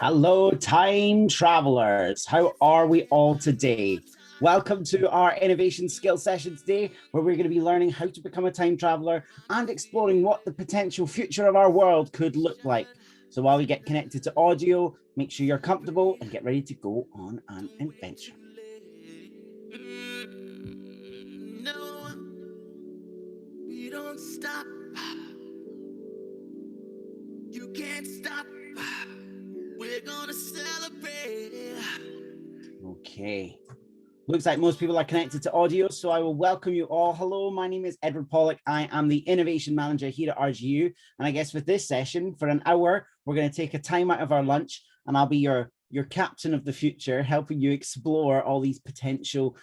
Hello, time travelers. How are we all today? Welcome to our innovation skill session today, where we're going to be learning how to become a time traveler and exploring what the potential future of our world could look like. So while we get connected to audio, make sure you're comfortable and get ready to go on an adventure. No, we don't stop. You can't stop. We're gonna celebrate. Okay. Looks like most people are connected to audio, so I will welcome you all. Hello, my name is Edward Pollock. I am the Innovation Manager here at RGU. And I guess with this session, for an hour, we're going to take a time out of our lunch, and I'll be your captain of the future, helping you explore all these potential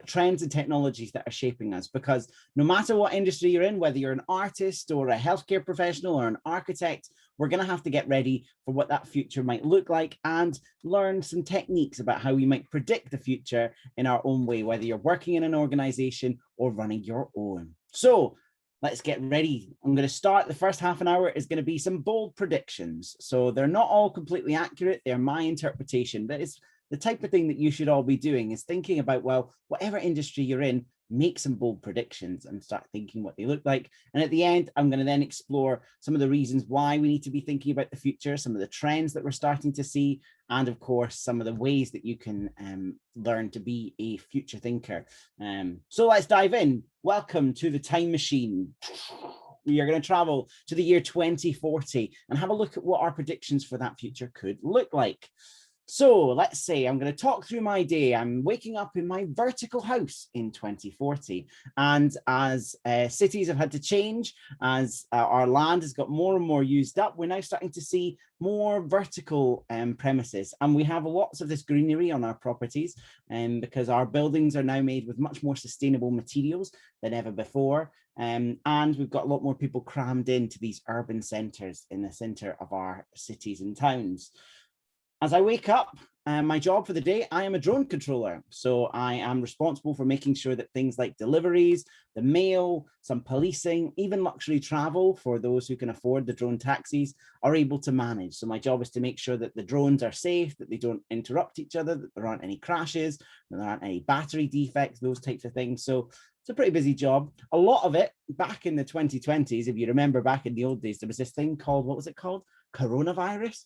trends and technologies that are shaping us. Because no matter what industry you're in, whether you're an artist or a healthcare professional or an architect, we're going to have to get ready for what that future might look like and learn some techniques about how we might predict the future in our own way, whether you're working in an organization or running your own. So let's get ready. I'm going to start. The first half an hour is going to be some bold predictions. So they're not all completely accurate. They're my interpretation, but it's the type of thing that you should all be doing, is thinking about, well, whatever industry you're in, make some bold predictions and start thinking what they look like. And at the end, I'm going to then explore some of the reasons why we need to be thinking about the future, some of the trends that we're starting to see, and of course, some of the ways that you can learn to be a future thinker. So let's dive in. Welcome to the time machine. We are going to travel to the year 2040 and have a look at what our predictions for that future could look like. So let's say I'm going to talk through my day. I'm waking up in my vertical house in 2040. And as cities have had to change, as our land has got more and more used up, we're now starting to see more vertical premises. And we have lots of this greenery on our properties because our buildings are now made with much more sustainable materials than ever before. And we've got a lot more people crammed into these urban centres in the centre of our cities and towns. As I wake up, my job for the day, I am a drone controller. So I am responsible for making sure that things like deliveries, the mail, some policing, even luxury travel for those who can afford the drone taxis are able to manage. So my job is to make sure that the drones are safe, that they don't interrupt each other, that there aren't any crashes, that there aren't any battery defects, those types of things. So it's a pretty busy job. A lot of it back in the 2020s, if you remember back in the old days, there was this thing called, what was it called? Coronavirus,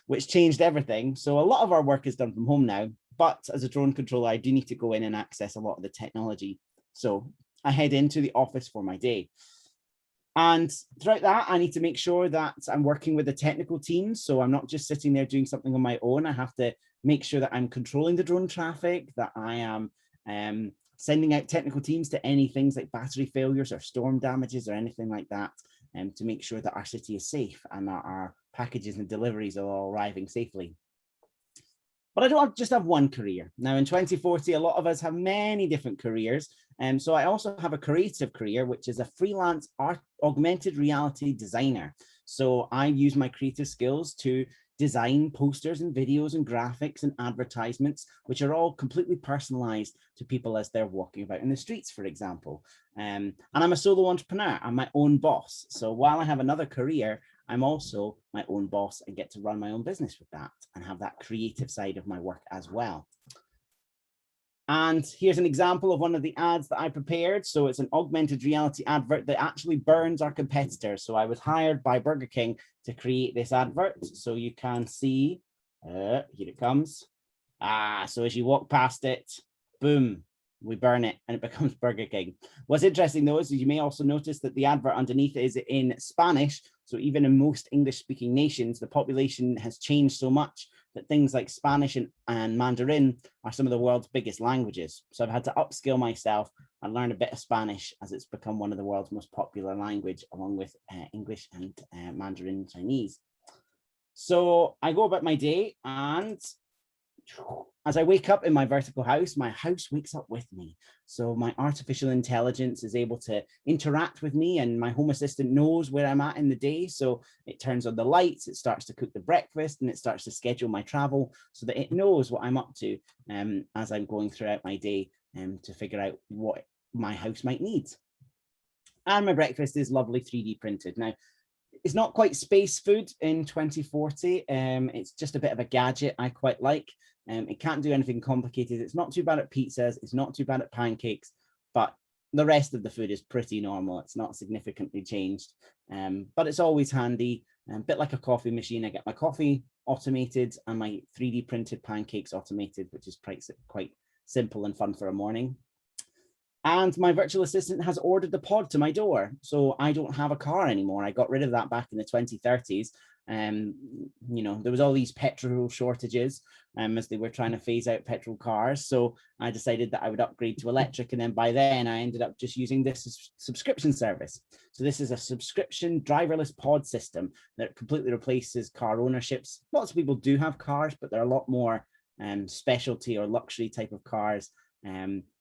which changed everything. So a lot of our work is done from home now, but as a drone controller, I do need to go in and access a lot of the technology. So I head into the office for my day. And throughout that, I need to make sure that I'm working with the technical teams. So I'm not just sitting there doing something on my own. I have to make sure that I'm controlling the drone traffic, that I am sending out technical teams to any things like battery failures or storm damages or anything like that, to make sure that our city is safe and that our packages and deliveries are all arriving safely. But I don't just have one career. Now in 2040, a lot of us have many different careers. And so I also have a creative career, which is a freelance augmented reality designer. So I use my creative skills to design posters and videos and graphics and advertisements, which are all completely personalized to people as they're walking about in the streets, for example. And I'm a solo entrepreneur. I'm my own boss. So while I have another career, I'm also my own boss and get to run my own business with that and have that creative side of my work as well. And here's an example of one of the ads that I prepared. So it's an augmented reality advert that actually burns our competitors. So I was hired by Burger King to create this advert. So you can see, here it comes. So as you walk past it, boom, we burn it and it becomes Burger King. What's interesting though is you may also notice that the advert underneath is in Spanish. So even in most English speaking nations, the population has changed so much that things like Spanish and Mandarin are some of the world's biggest languages. So I've had to upskill myself and learn a bit of Spanish, as it's become one of the world's most popular language, along with English and Mandarin Chinese. So I go about my day, and as I wake up in my vertical house, my house wakes up with me. So my artificial intelligence is able to interact with me, and my home assistant knows where I'm at in the day. So it turns on the lights, it starts to cook the breakfast, and it starts to schedule my travel so that it knows what I'm up to as I'm going throughout my day to figure out what my house might need. And my breakfast is lovely 3D printed. Now, It's not quite space food in 2040. It's just a bit of a gadget I quite like. It can't do anything complicated. It's not too bad at pizzas. It's not too bad at pancakes, but the rest of the food is pretty normal. It's not significantly changed, but it's always handy. A bit like a coffee machine. I get my coffee automated and my 3D printed pancakes automated, which is quite simple and fun for a morning. And my virtual assistant has ordered the pod to my door. So I don't have a car anymore. I got rid of that back in the 2030s. You know, there was all these petrol shortages as they were trying to phase out petrol cars. So I decided that I would upgrade to electric. And then by then I ended up just using this subscription service. So this is a subscription driverless pod system that completely replaces car ownerships. Lots of people do have cars, but they're a lot more specialty or luxury type of cars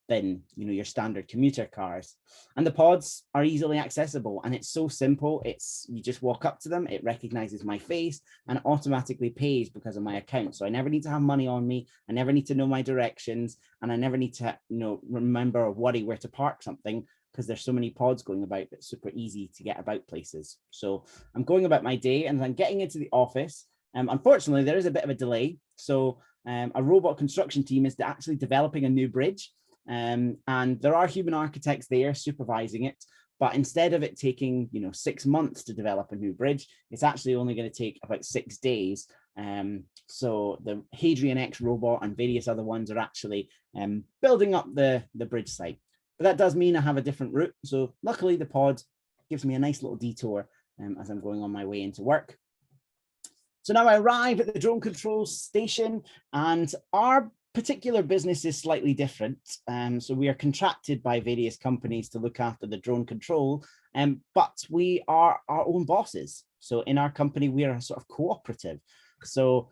than, you know, your standard commuter cars. And the pods are easily accessible, and it's so simple. You just walk up to them, it recognizes my face and automatically pays because of my account. So I never need to have money on me, I never need to know my directions, and I never need to, you know, remember or worry where to park something, because there's so many pods going about. It's super easy to get about places. So I'm going about my day and I'm getting into the office. Unfortunately, there is a bit of a delay. So a robot construction team is actually developing a new bridge. And there are human architects there supervising it, but instead of it taking, you know, 6 months to develop a new bridge, it's actually only going to take about 6 days. So the Hadrian X robot and various other ones are actually building up the bridge site. But that does mean I have a different route. So luckily the pod gives me a nice little detour as I'm going on my way into work. So now I arrive at the drone control station, and our particular business is slightly different. So we are contracted by various companies to look after the drone control, but we are our own bosses. So in our company, we are a sort of cooperative. So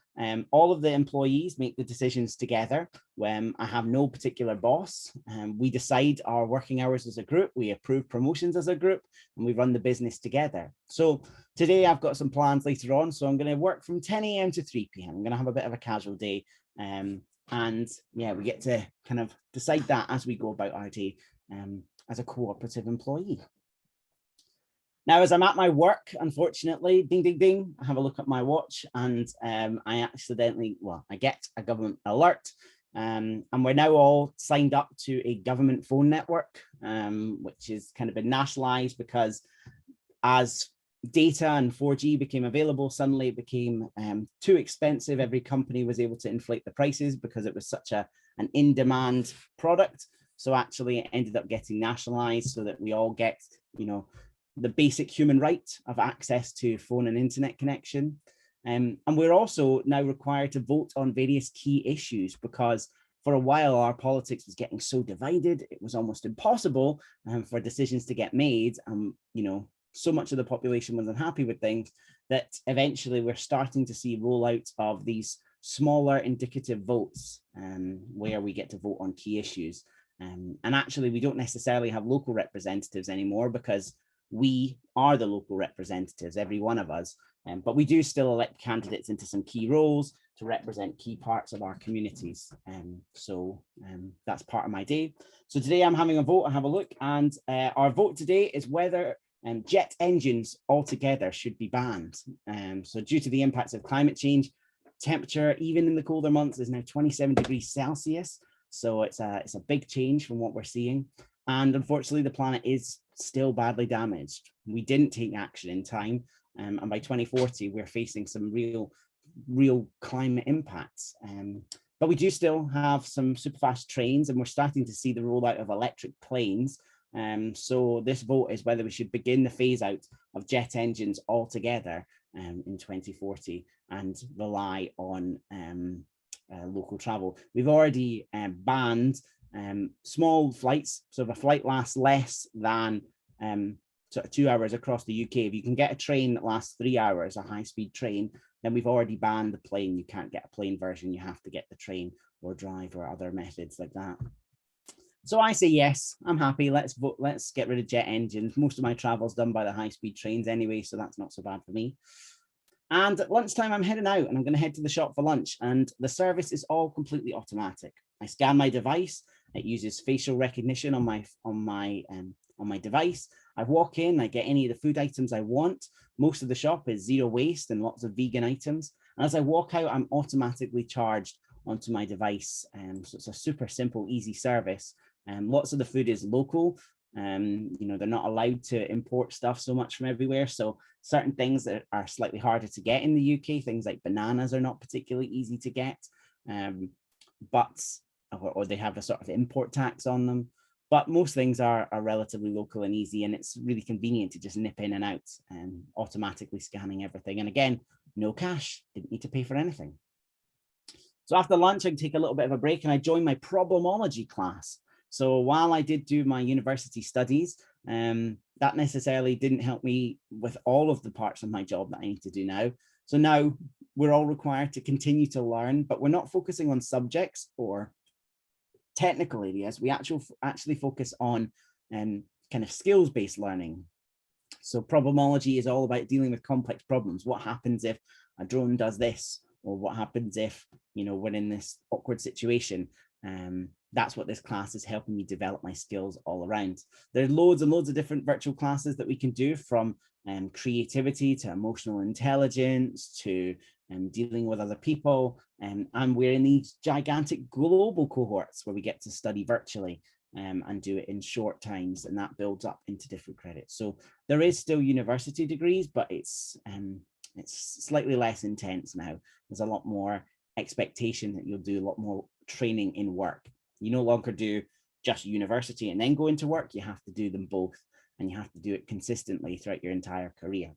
all of the employees make the decisions together. When I have no particular boss, we decide our working hours as a group, we approve promotions as a group, and we run the business together. So today I've got some plans later on. So I'm going to work from 10 a.m. to 3 p.m. I'm going to have a bit of a casual day. And yeah, we get to kind of decide that as we go about our day as a cooperative employee. Now, as I'm at my work, unfortunately, ding, ding, ding, I have a look at my watch, and I get a government alert. And we're now all signed up to a government phone network, which has kind of been nationalized, because as data and 4G became available, suddenly it became too expensive. Every company was able to inflate the prices because it was such an in-demand product. So actually it ended up getting nationalized so that we all get, you know, the basic human right of access to phone and internet connection. And we're also now required to vote on various key issues, because for a while our politics was getting so divided, it was almost impossible for decisions to get made. You know, so much of the population was unhappy with things that eventually we're starting to see rollouts of these smaller indicative votes where we get to vote on key issues. And actually, we don't necessarily have local representatives anymore, because we are the local representatives, every one of us. But we do still elect candidates into some key roles to represent key parts of our communities. So that's part of my day. So today I'm having a vote. I have a look, and our vote today is whether jet engines altogether should be banned. So due to the impacts of climate change, temperature, even in the colder months, is now 27 degrees Celsius. So it's a big change from what we're seeing. And unfortunately, the planet is still badly damaged. We didn't take action in time. And by 2040, we're facing some real climate impacts. But we do still have some super fast trains, and we're starting to see the rollout of electric planes. So this vote is whether we should begin the phase out of jet engines altogether in 2040 and rely on local travel. We've already banned small flights. So if a flight lasts less than sort of 2 hours across the UK, if you can get a train that lasts 3 hours, a high-speed train, then we've already banned the plane. You can't get a plane version. You have to get the train or drive or other methods like that. So I say yes, I'm happy. Let's vote. Let's get rid of jet engines. Most of my travel is done by the high-speed trains anyway, so that's not so bad for me. And at lunchtime, I'm heading out, and I'm going to head to the shop for lunch. And the service is all completely automatic. I scan my device. It uses facial recognition on my device, I walk in, I get any of the food items I want. Most of the shop is zero waste and lots of vegan items. And as I walk out, I'm automatically charged onto my device. So it's a super simple, easy service. Lots of the food is local. They're not allowed to import stuff so much from everywhere. So certain things that are slightly harder to get in the UK, things like bananas are not particularly easy to get, or they have a sort of import tax on them. But most things are relatively local and easy, and it's really convenient to just nip in and out and automatically scanning everything. And again, no cash, didn't need to pay for anything. So after lunch, I can take a little bit of a break and I joined my Problemology class. So while I did do my university studies, that necessarily didn't help me with all of the parts of my job that I need to do now. So now we're all required to continue to learn, but we're not focusing on subjects or technical areas. We actually focus on kind of skills-based learning. So Problemology is all about dealing with complex problems. What happens if a drone does this? Or what happens if, we're in this awkward situation? That's what this class is helping me develop my skills all around. There are loads and loads of different virtual classes that we can do, from creativity to emotional intelligence to dealing with other people. And we're in these gigantic global cohorts where we get to study virtually and do it in short times, and that builds up into different credits. So there is still university degrees, but it's slightly less intense now. There's a lot more expectation that you'll do a lot more training in work. You no longer do just university and then go into work. You have to do them both, and you have to do it consistently throughout your entire career.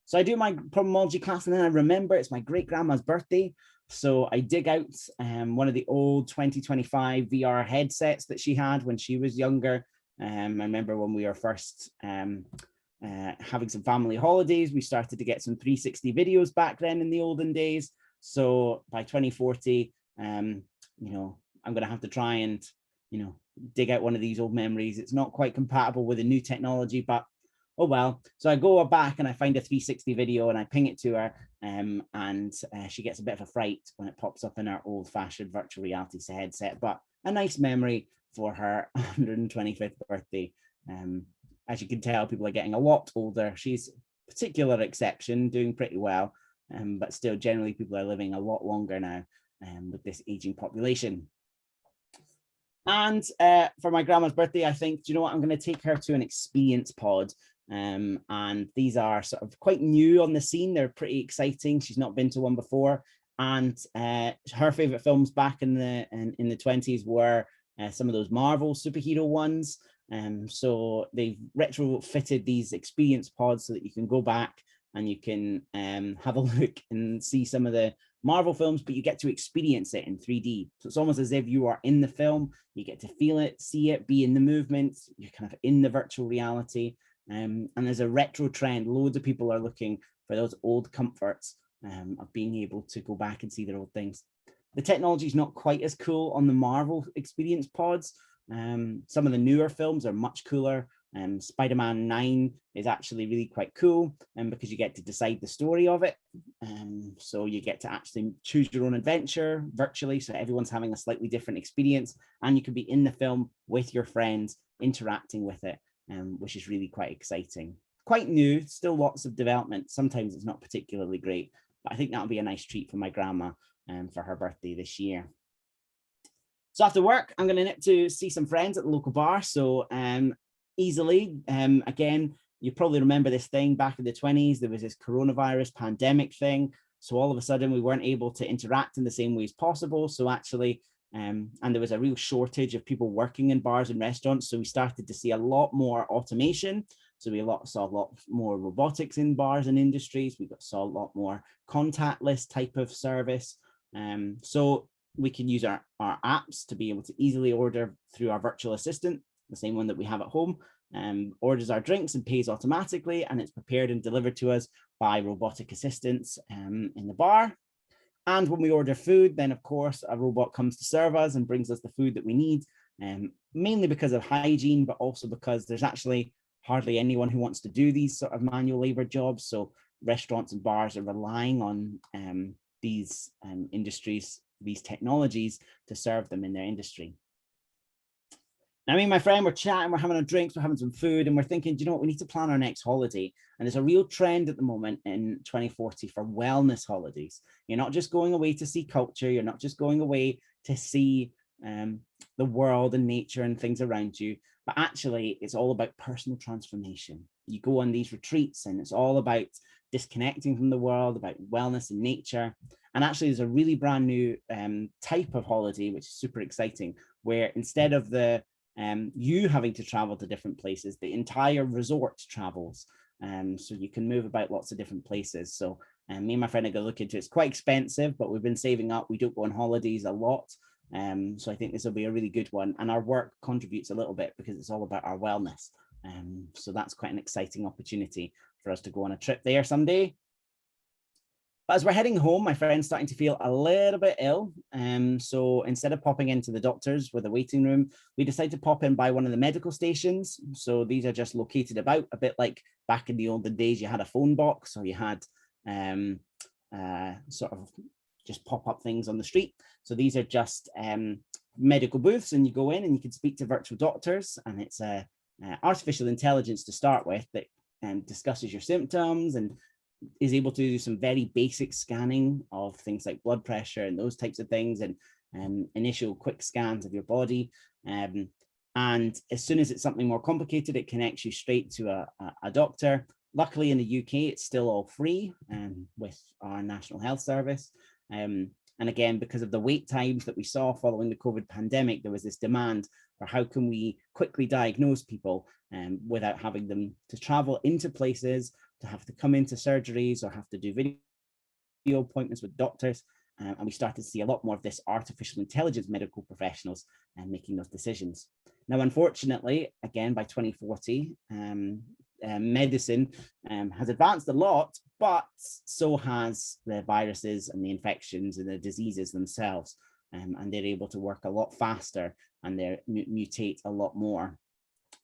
So I do my Problemology class, and then I remember it's my great grandma's birthday. So I dig out one of the old 2025 VR headsets that she had when she was younger. I remember when we were first having some family holidays, we started to get some 360 videos back then in the olden days. So by 2040, I'm going to have to try and, dig out one of these old memories. It's not quite compatible with the new technology, but oh well. So I go back and I find a 360 video and I ping it to her, and she gets a bit of a fright when it pops up in her old-fashioned virtual reality headset, but a nice memory for her 125th birthday. As you can tell, people are getting a lot older. She's a particular exception, doing pretty well, but still generally people are living a lot longer now with this aging population. And for my grandma's birthday, I think, do you know what, I'm going to take her to an experience pod. And these are sort of quite new on the scene. They're pretty exciting. She's not been to one before. And her favorite films back in the 20s were some of those Marvel superhero ones. So they've retrofitted these experience pods so that you can go back and you can have a look and see some of the Marvel films, but you get to experience it in 3D. So it's almost as if you are in the film, you get to feel it, see it, be in the movements, you're kind of in the virtual reality. And there's a retro trend. Loads of people are looking for those old comforts of being able to go back and see their old things. The technology is not quite as cool on the Marvel experience pods. Some of the newer films are much cooler. Spider-Man 9 is actually really quite cool, because you get to decide the story of it. So you get to actually choose your own adventure virtually. So everyone's having a slightly different experience, and you can be in the film with your friends interacting with it, which is really quite exciting. Quite new, still lots of development. Sometimes it's not particularly great, but I think that'll be a nice treat for my grandma for her birthday this year. So after work, I'm going to nip to see some friends at the local bar. So easily, again, you probably remember this thing back in the 20s. There was this coronavirus pandemic thing. So all of a sudden we weren't able to interact in the same way as possible. So actually, and there was a real shortage of people working in bars and restaurants. So we started to see a lot more automation. So we saw a lot more robotics in bars and industries. We saw a lot more contactless type of service. So we can use our apps to be able to easily order through our virtual assistant, the same one that we have at home, orders our drinks and pays automatically, and it's prepared and delivered to us by robotic assistants in the bar. And when we order food, then of course a robot comes to serve us and brings us the food that we need, mainly because of hygiene, but also because there's actually hardly anyone who wants to do these sort of manual labor jobs. So restaurants and bars are relying on these industries, these technologies to serve them in their industry. I mean, my friend, we're chatting, we're having a drink, we're having some food, and we're thinking, do you know what, we need to plan our next holiday. And there's a real trend at the moment in 2040 for wellness holidays. You're not just going away to see culture, you're not just going away to see the world and nature and things around you, but actually it's all about personal transformation. You go on these retreats and it's all about disconnecting from the world, about wellness and nature. And actually there's a really brand new type of holiday, which is super exciting, where instead of you having to travel to different places, the entire resort travels. So you can move about lots of different places. So me and my friend are going to look into it. It's quite expensive, but we've been saving up. We don't go on holidays a lot. So I think this will be a really good one. And our work contributes a little bit because it's all about our wellness. So that's quite an exciting opportunity for us to go on a trip there someday. But as we're heading home, my friend's starting to feel a little bit ill. So instead of popping into the doctor's with a waiting room, we decided to pop in by one of the medical stations. So these are just located about, a bit like back in the olden days, you had a phone box or you had sort of just pop up things on the street. So these are just medical booths, and you go in and you can speak to virtual doctors, and it's artificial intelligence to start with that discusses your symptoms and is able to do some very basic scanning of things like blood pressure and those types of things, and initial quick scans of your body. And as soon as it's something more complicated, it connects you straight to a doctor. Luckily in the UK, it's still all free with our National Health Service. And again, because of the wait times that we saw following the COVID pandemic, there was this demand for how can we quickly diagnose people without having them to travel into places, to have to come into surgeries or have to do video appointments with doctors. And we started to see a lot more of this artificial intelligence medical professionals making those decisions. Now, unfortunately, again, by 2040, medicine has advanced a lot, but so has the viruses and the infections and the diseases themselves. And they're able to work a lot faster and they mutate a lot more.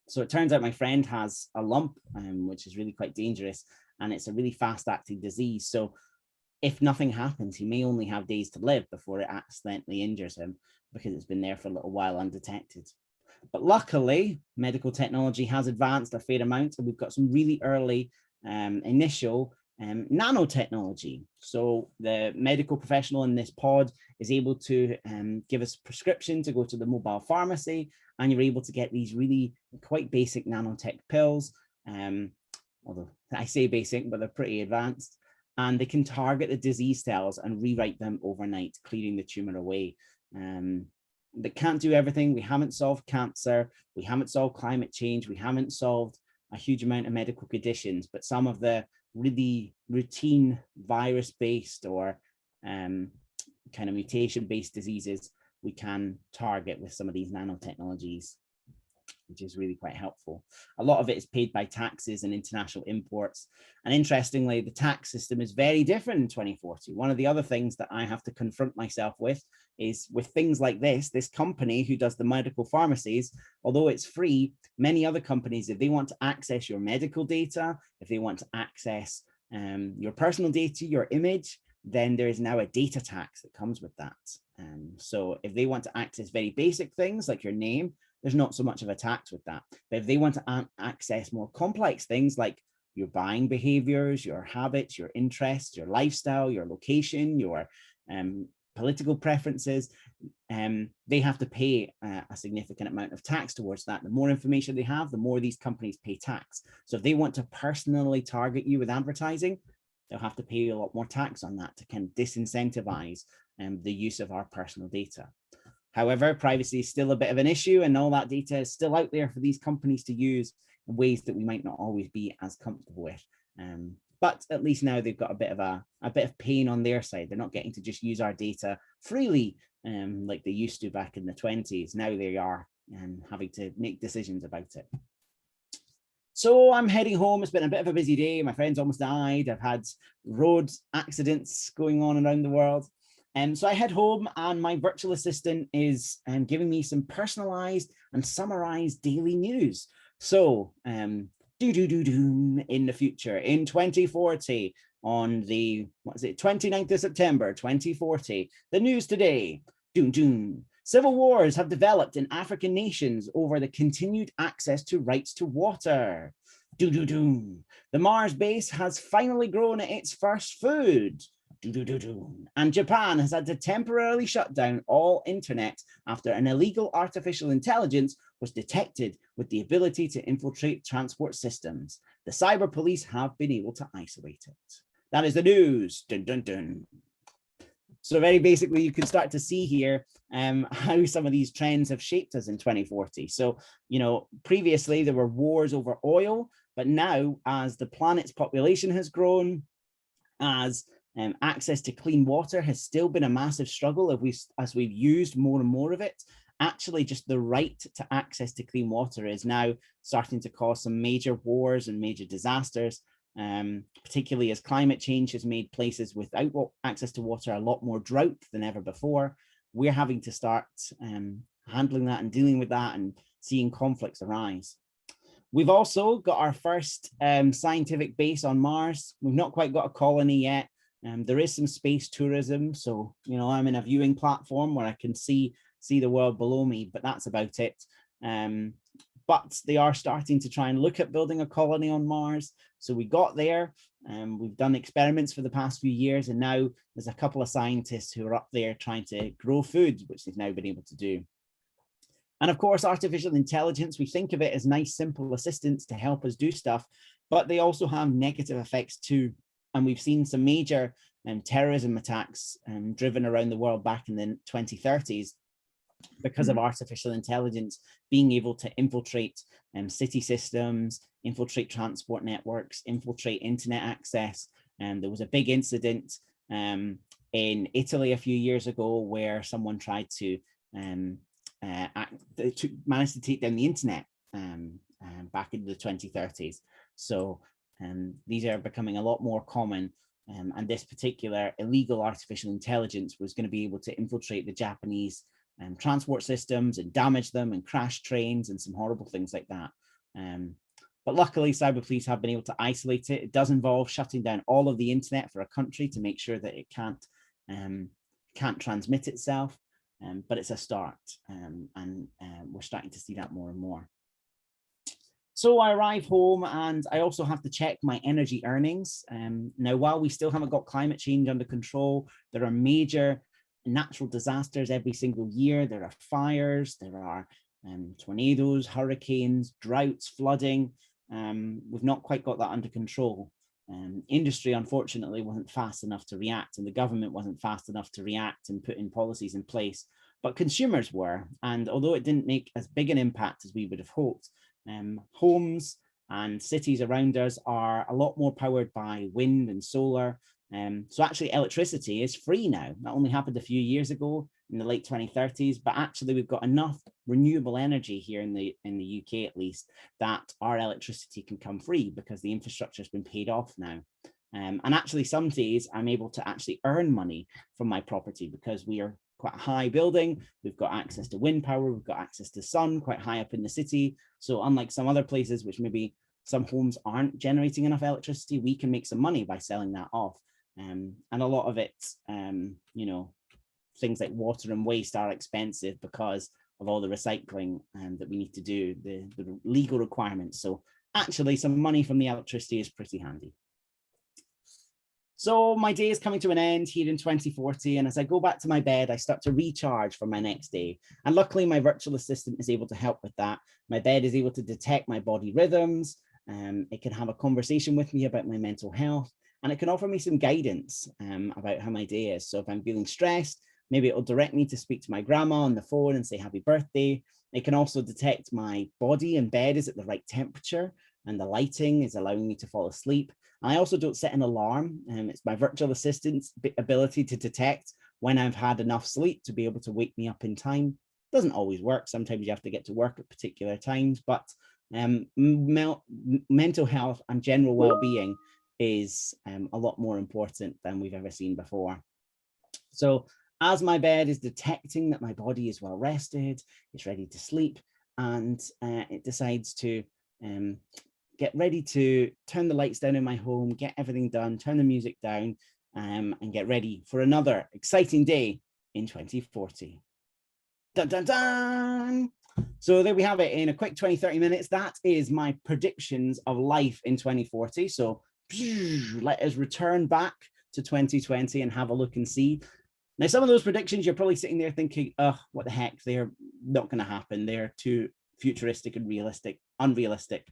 So it turns out my friend has a lump, which is really quite dangerous, and it's a really fast-acting disease. So if nothing happens, he may only have days to live before it accidentally injures him because it's been there for a little while undetected. But luckily, medical technology has advanced a fair amount, and we've got some really early initial nanotechnology. So the medical professional in this pod is able to give us a prescription to go to the mobile pharmacy, and you're able to get these really quite basic nanotech pills, although I say basic, but they're pretty advanced, and they can target the disease cells and rewrite them overnight, clearing the tumor away. They can't do everything. We haven't solved cancer. We haven't solved climate change. We haven't solved a huge amount of medical conditions, but some of the really routine virus-based or kind of mutation-based diseases we can target with some of these nanotechnologies, which is really quite helpful. A lot of it is paid by taxes and international imports. And interestingly, the tax system is very different in 2040. One of the other things that I have to confront myself with is with things like this company who does the medical pharmacies, although it's free, many other companies, if they want to access your medical data, if they want to access your personal data, your image, then there is now a data tax that comes with that. So if they want to access very basic things like your name, there's not so much of a tax with that. But if they want to access more complex things like your buying behaviors, your habits, your interests, your lifestyle, your location, your political preferences, they have to pay a significant amount of tax towards that. The more information they have, the more these companies pay tax. So if they want to personally target you with advertising, they'll have to pay a lot more tax on that to kind of disincentivize the use of our personal data. However, privacy is still a bit of an issue, and all that data is still out there for these companies to use in ways that we might not always be as comfortable with. But at least now they've got a bit of pain on their side. They're not getting to just use our data freely like they used to back in the 20s. Now they are having to make decisions about it. So I'm heading home. It's been a bit of a busy day. My friend's almost died. I've had road accidents going on around the world. So I head home, and my virtual assistant is giving me some personalized and summarized daily news. So in the future, in 2040, on the, 29th of September, 2040, the news today, Civil wars have developed in African nations over the continued access to rights to water. Do-do-do. The Mars base has finally grown its first food. Do-do-do-do. And Japan has had to temporarily shut down all internet after an illegal artificial intelligence was detected with the ability to infiltrate transport systems. The cyber police have been able to isolate it. That is the news. Dun, dun, dun. So very basically, you can start to see here how some of these trends have shaped us in 2040. So, previously there were wars over oil, but now as the planet's population has grown, as access to clean water has still been a massive struggle as we've used more and more of it, actually just the right to access to clean water is now starting to cause some major wars and major disasters. Particularly as climate change has made places without access to water a lot more drought than ever before. We're having to start handling that and dealing with that and seeing conflicts arise. We've also got our first scientific base on Mars. We've not quite got a colony yet. There is some space tourism. So, I'm in a viewing platform where I can see the world below me, but that's about it. But they are starting to try and look at building a colony on Mars. So we got there, and we've done experiments for the past few years, and now there's a couple of scientists who are up there trying to grow food, which they've now been able to do. And of course, artificial intelligence, we think of it as nice, simple assistants to help us do stuff, but they also have negative effects too. And we've seen some major terrorism attacks driven around the world back in the 2030s. Because of artificial intelligence being able to infiltrate city systems, infiltrate transport networks, infiltrate internet access. And there was a big incident in Italy a few years ago where someone tried to manage to take down the internet back in the 2030s. So these are becoming a lot more common. And this particular illegal artificial intelligence was going to be able to infiltrate the Japanese transport systems and damage them and crash trains and some horrible things like that. But luckily, cyber police have been able to isolate it. It does involve shutting down all of the internet for a country to make sure that it can't transmit itself. But it's a start, and we're starting to see that more and more. So I arrive home and I also have to check my energy earnings. Now, while we still haven't got climate change under control, there are major natural disasters every single year. There are fires, there are tornadoes, hurricanes, droughts, flooding. We've not quite got that under control. Industry, unfortunately, wasn't fast enough to react, and the government wasn't fast enough to react and put in policies in place, but consumers were. And although it didn't make as big an impact as we would have hoped, homes and cities around us are a lot more powered by wind and solar. So actually electricity is free now. That only happened a few years ago in the late 2030s, but actually we've got enough renewable energy here in the UK at least that our electricity can come free because the infrastructure has been paid off now. And actually some days I'm able to actually earn money from my property because we are quite a high building. We've got access to wind power, we've got access to sun quite high up in the city. So unlike some other places which maybe some homes aren't generating enough electricity, we can make some money by selling that off. And a lot of it, things like water and waste are expensive because of all the recycling that we need to do, the legal requirements. So actually some money from the electricity is pretty handy. So my day is coming to an end here in 2040. And as I go back to my bed, I start to recharge for my next day. And luckily my virtual assistant is able to help with that. My bed is able to detect my body rhythms. It can have a conversation with me about my mental health. And it can offer me some guidance about how my day is. So if I'm feeling stressed, maybe it'll direct me to speak to my grandma on the phone and say happy birthday. It can also detect my body and bed is at the right temperature and the lighting is allowing me to fall asleep. And I also don't set an alarm. It's my virtual assistant's ability to detect when I've had enough sleep to be able to wake me up in time. Doesn't always work. Sometimes you have to get to work at particular times, but mental health and general well-being is a lot more important than we've ever seen before. So as my bed is detecting that my body is well rested, it's ready to sleep, and it decides to get ready to turn the lights down in my home, get everything done, turn the music down, and get ready for another exciting day in 2040. Dun, dun, dun. So there we have it in a quick 20-30 minutes. That is my predictions of life in 2040. So let us return back to 2020 and have a look and see. Now, some of those predictions, you're probably sitting there thinking, oh, what the heck? They're not going to happen. They're too futuristic and unrealistic.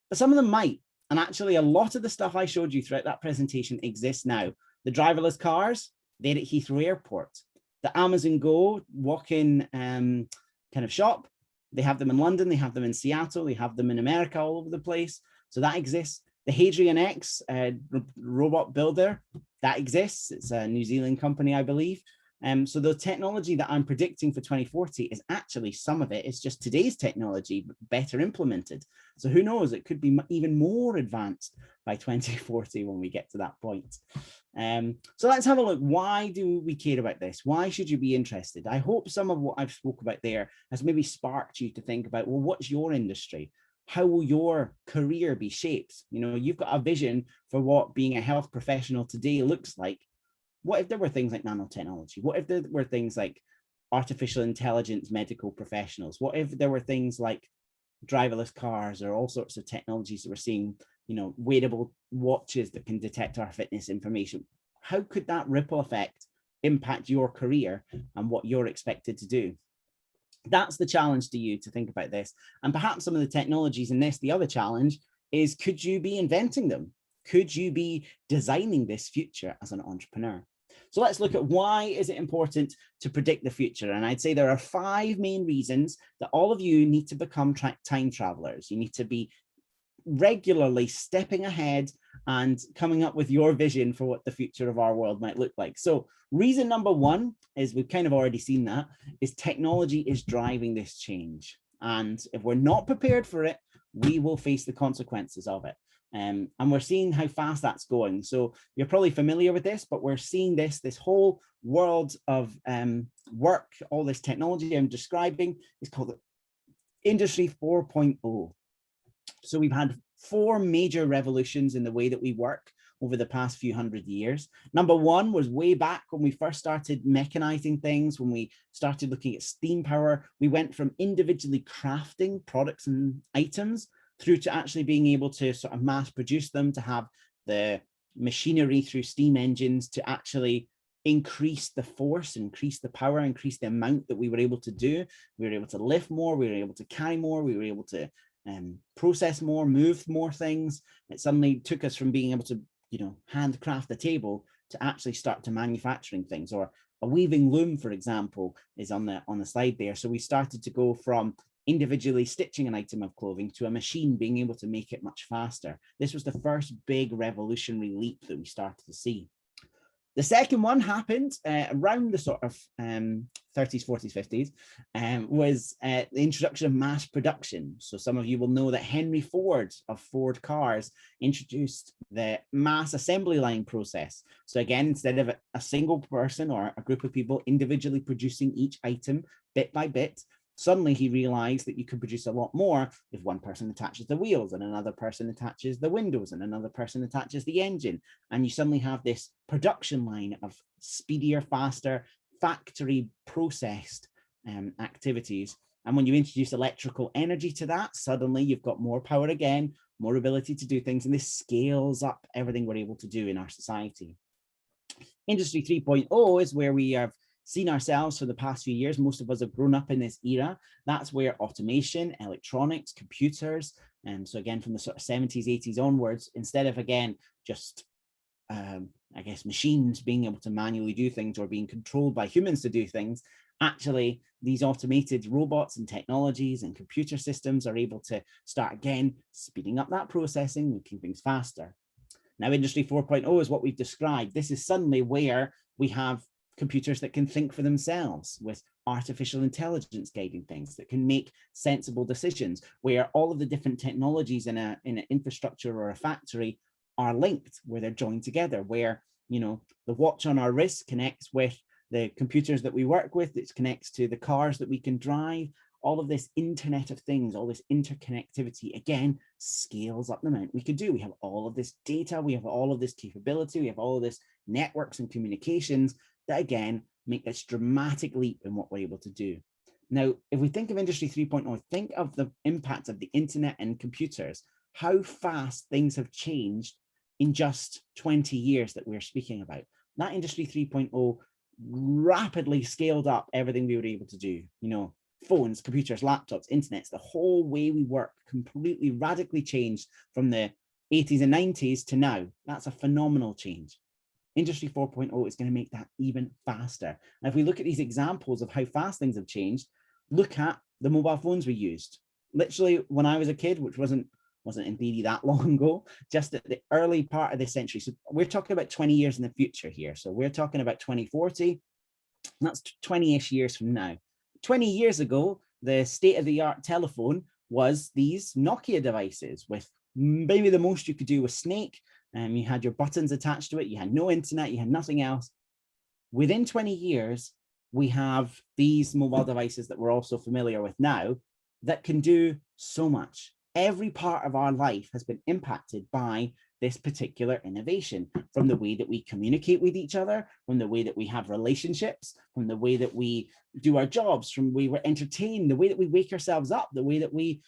But some of them might. And actually, a lot of the stuff I showed you throughout that presentation exists now. The driverless cars, they're at Heathrow Airport. The Amazon Go walk-in kind of shop, they have them in London, they have them in Seattle, they have them in America, all over the place. So that exists. The Hadrian X robot builder, that exists. It's a New Zealand company, I believe. So the technology that I'm predicting for 2040 is actually, some of it is just today's technology, but better implemented. So who knows, it could be even more advanced by 2040 when we get to that point. So let's have a look. Why do we care about this? Why should you be interested? I hope some of what I've spoke about there has maybe sparked you to think about, well, what's your industry? How will your career be shaped? You know, you've got a vision for what being a health professional today looks like. What if there were things like nanotechnology? What if there were things like artificial intelligence medical professionals? What if there were things like driverless cars or all sorts of technologies that we're seeing, you know, wearable watches that can detect our fitness information? How could that ripple effect impact your career and what you're expected to do? That's the challenge to you, to think about this. And perhaps some of the technologies in this, the other challenge is, could you be inventing them? Could you be designing this future as an entrepreneur? So let's look at, why is it important to predict the future? And I'd say there are 5 main reasons that all of you need to become time travelers. You need to be regularly stepping ahead and coming up with your vision for what the future of our world might look like. So reason number 1 is, we've kind of already seen that, is technology is driving this change. And if we're not prepared for it, we will face the consequences of it. And we're seeing how fast that's going. So you're probably familiar with this, but we're seeing this whole world of work, all this technology I'm describing is called Industry 4.0. So we've had 4 major revolutions in the way that we work over the past few hundred years. Number 1 was way back when we first started mechanizing things, when we started looking at steam power. We went from individually crafting products and items through to actually being able to sort of mass produce them, to have the machinery through steam engines to actually increase the force, increase the power, increase the amount that we were able to do. We were able to lift more, we were able to carry more, we were able to process more, move more things. It suddenly took us from being able to, you know, handcraft a table to actually start to manufacturing things. Or a weaving loom, for example, is on the slide there. So we started to go from individually stitching an item of clothing to a machine being able to make it much faster. This was the first big revolutionary leap that we started to see. The second one happened around the sort of 30s, 40s, 50s, was the introduction of mass production. So some of you will know that Henry Ford of Ford Cars introduced the mass assembly line process. So again, instead of a single person or a group of people individually producing each item bit by bit, suddenly he realized that you could produce a lot more if one person attaches the wheels and another person attaches the windows and another person attaches the engine. And you suddenly have this production line of speedier, faster, factory processed activities. And when you introduce electrical energy to that, suddenly you've got more power again, more ability to do things. And this scales up everything we're able to do in our society. Industry 3.0 is where we have seen ourselves for the past few years. Most of us have grown up in this era. That's where automation, electronics, computers, and so again, from the sort of 70s, 80s onwards, instead of, again, just, I guess, machines being able to manually do things or being controlled by humans to do things, actually, these automated robots and technologies and computer systems are able to start, again, speeding up that processing, making things faster. Now, Industry 4.0 is what we've described. This is suddenly where we have computers that can think for themselves, with artificial intelligence guiding things, that can make sensible decisions, where all of the different technologies in an infrastructure or a factory are linked, where they're joined together, where, you know, the watch on our wrist connects with the computers that we work with, it connects to the cars that we can drive. All of this Internet of Things, all this interconnectivity, again, scales up the amount we could do. We have all of this data, we have all of this capability, we have all of this networks and communications that, again, make this dramatic leap in what we're able to do. Now, if we think of Industry 3.0, think of the impact of the internet and computers, how fast things have changed in just 20 years that we're speaking about. That Industry 3.0 rapidly scaled up everything we were able to do, phones, computers, laptops, internets, the whole way we work completely radically changed from the 80s and 90s to now. That's a phenomenal change. Industry 4.0 is going to make that even faster. And if we look at these examples of how fast things have changed, look at the mobile phones we used. Literally, when I was a kid, which wasn't in theory that long ago, just at the early part of this century. So we're talking about 20 years in the future here. So we're talking about 2040. That's 20-ish years from now. 20 years ago, the state-of-the-art telephone was these Nokia devices with maybe the most you could do was Snake. You had your buttons attached to it. You had no internet. You had nothing else. Within 20 years, we have these mobile devices that we're also familiar with now that can do so much. Every part of our life has been impacted by this particular innovation, from the way that we communicate with each other, from the way that we have relationships, from the way that we do our jobs, from the way we're entertained, the way that we wake ourselves up, the way that we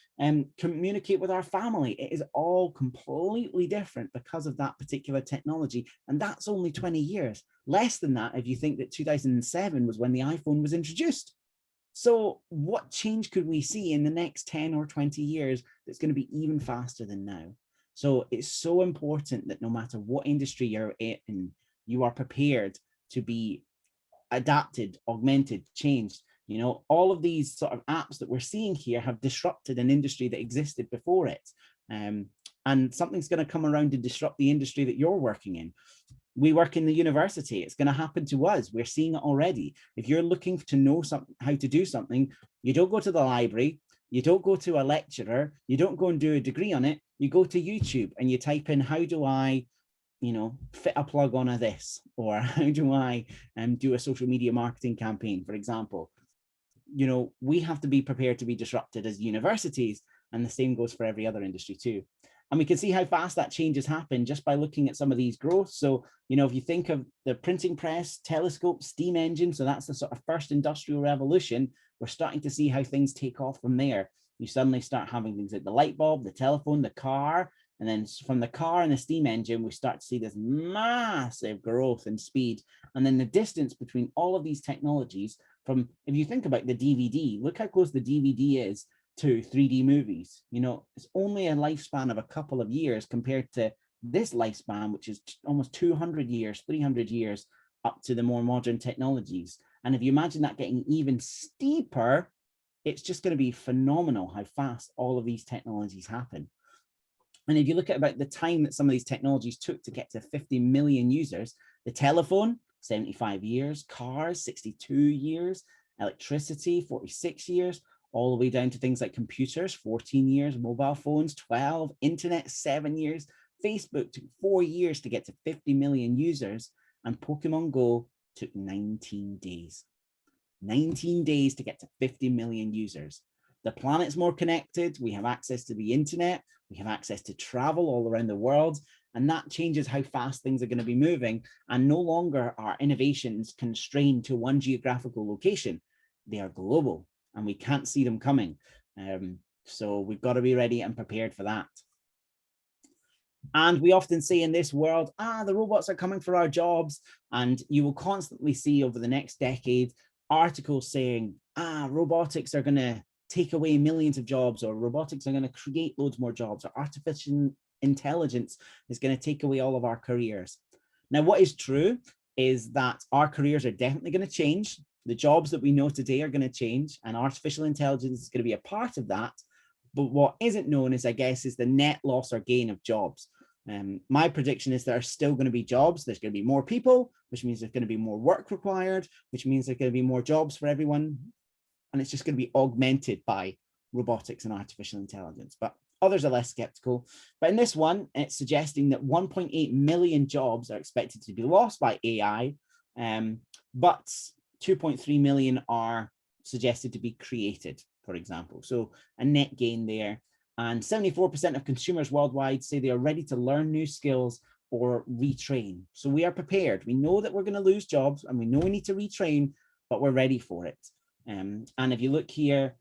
communicate with our family. It is all completely different because of that particular technology. And that's only 20 years. Less than that if you think that 2007 was when the iPhone was introduced. So what change could we see in the next 10 or 20 years that's going to be even faster than now? So it's so important that no matter what industry you're in, you are prepared to be adapted, augmented, changed. All of these sort of apps that we're seeing here have disrupted an industry that existed before it. And something's going to come around to disrupt the industry that you're working in. We work in the university. It's going to happen to us. We're seeing it already. If you're looking to know how to do something, you don't go to the library, you don't go to a lecturer, you don't go and do a degree on it. You go to YouTube and you type in, how do I, fit a plug on this? Or how do I do a social media marketing campaign, for example? We have to be prepared to be disrupted as universities, and the same goes for every other industry too. And we can see how fast that change has happened just by looking at some of these growths. So, if you think of the printing press, telescope, steam engine, so that's the sort of first industrial revolution, we're starting to see how things take off from there. You suddenly start having things like the light bulb, the telephone, the car, and then from the car and the steam engine, we start to see this massive growth in speed. And then the distance between all of these technologies from, if you think about the DVD, look how close the DVD is to 3D movies. It's only a lifespan of a couple of years compared to this lifespan, which is almost 200 years, 300 years up to the more modern technologies. And if you imagine that getting even steeper, it's just going to be phenomenal how fast all of these technologies happen. And if you look at about the time that some of these technologies took to get to 50 million users, the telephone, 75 years, cars, 62 years, electricity, 46 years, all the way down to things like computers, 14 years, mobile phones, 12, internet, 7 years, Facebook took 4 years to get to 50 million users, and Pokemon Go took 19 days. 19 days to get to 50 million users. The planet's more connected. We have access to the internet. We have access to travel all around the world. And that changes how fast things are going to be moving. And no longer are innovations constrained to one geographical location. They are global and we can't see them coming. So we've got to be ready and prepared for that. And we often say in this world, the robots are coming for our jobs. And you will constantly see over the next decade articles saying, robotics are going to take away millions of jobs, or robotics are going to create loads more jobs, or artificial intelligence is going to take away all of our careers. Now, what is true is that our careers are definitely going to change. The jobs that we know today are going to change, and artificial intelligence is going to be a part of that. But what isn't known is, I guess, is the net loss or gain of jobs. My prediction is there are still going to be jobs. There's going to be more people, which means there's going to be more work required, which means there's going to be more jobs for everyone. And it's just going to be augmented by robotics and artificial intelligence. But others are less skeptical. But in this one, it's suggesting that 1.8 million jobs are expected to be lost by AI, but 2.3 million are suggested to be created, for example. So a net gain there. And 74% of consumers worldwide say they are ready to learn new skills or retrain. So we are prepared. We know that we're going to lose jobs and we know we need to retrain, but we're ready for it. And if you look here,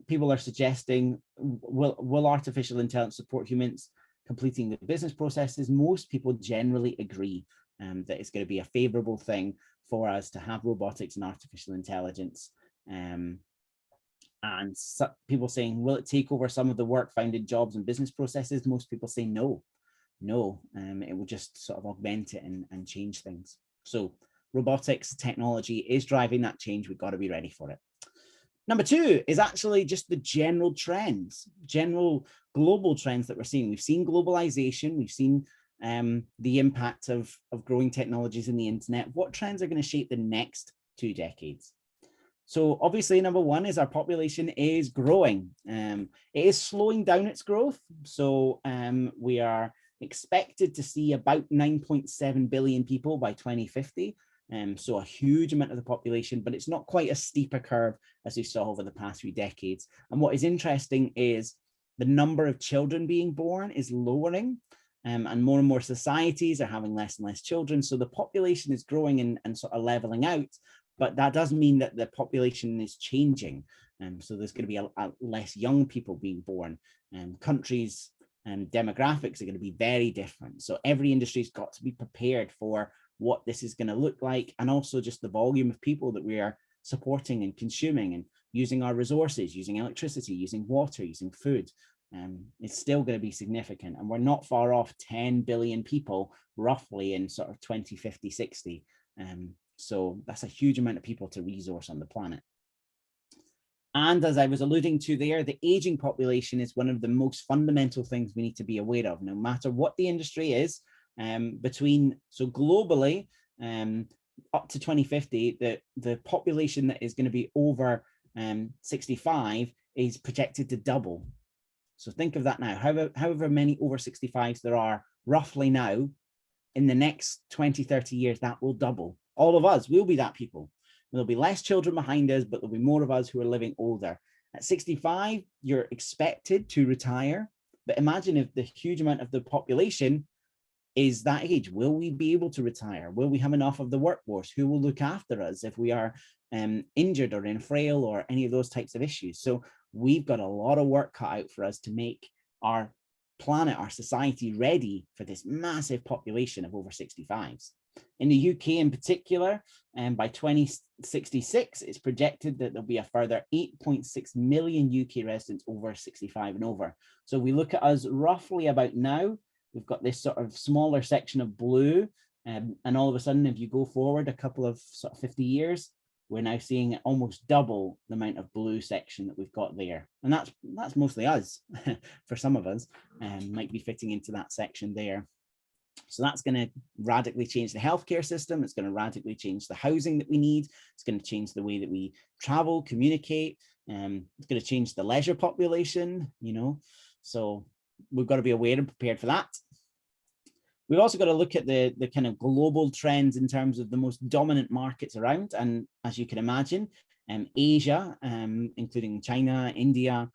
people are suggesting, will artificial intelligence support humans completing the business processes? Most people generally agree that it's going to be a favorable thing for us to have robotics and artificial intelligence. And people saying, will it take over some of the work found in jobs and business processes? Most people say no, it will just sort of augment it and change things. So robotics technology is driving that change. We've got to be ready for it. Number two is actually just the general trends, general global trends that we're seeing. We've seen globalization, we've seen the impact of growing technologies in the internet. What trends are going to shape the next 2 decades? So obviously, number one is our population is growing. It is slowing down its growth. So we are expected to see about 9.7 billion people by 2050. So a huge amount of the population, but it's not quite as steep a curve as we saw over the past few decades. And what is interesting is the number of children being born is lowering, and more societies are having less and less children. So the population is growing and sort of leveling out, but that doesn't mean that the population is changing. So there's going to be a less young people being born. Countries and demographics are going to be very different. So every industry's got to be prepared for what this is going to look like, and also just the volume of people that we are supporting and consuming and using our resources, using electricity, using water, using food. It's still going to be significant, and we're not far off 10 billion people roughly in sort of 2050, 60. So that's a huge amount of people to resource on the planet. And as I was alluding to there, the aging population is one of the most fundamental things we need to be aware of, no matter what the industry is. So globally, up to 2050, the population that is going to be over 65 is projected to double. So think of that now. However many over 65s there are roughly now, in the next 20, 30 years, that will double. All of us will be that people. There'll be less children behind us, but there'll be more of us who are living older. At 65, you're expected to retire. But imagine if the huge amount of the population is that age. Will we be able to retire? Will we have enough of the workforce? Who will look after us if we are injured or in frail or any of those types of issues? So we've got a lot of work cut out for us to make our planet, our society ready for this massive population of over 65s. In the UK in particular, by 2066, it's projected that there'll be a further 8.6 million UK residents over 65 and over. So we look at us roughly about now, we've got this sort of smaller section of blue, and all of a sudden, if you go forward a couple of sort of 50 years, we're now seeing almost double the amount of blue section that we've got there. And that's mostly us. For some of us, might be fitting into that section there. So that's going to radically change the healthcare system. It's going to radically change the housing that we need. It's going to change the way that we travel, communicate. It's going to change the leisure population, So we've got to be aware and prepared for that. We've also got to look at the kind of global trends in terms of the most dominant markets around. And as you can imagine, Asia, including China, India,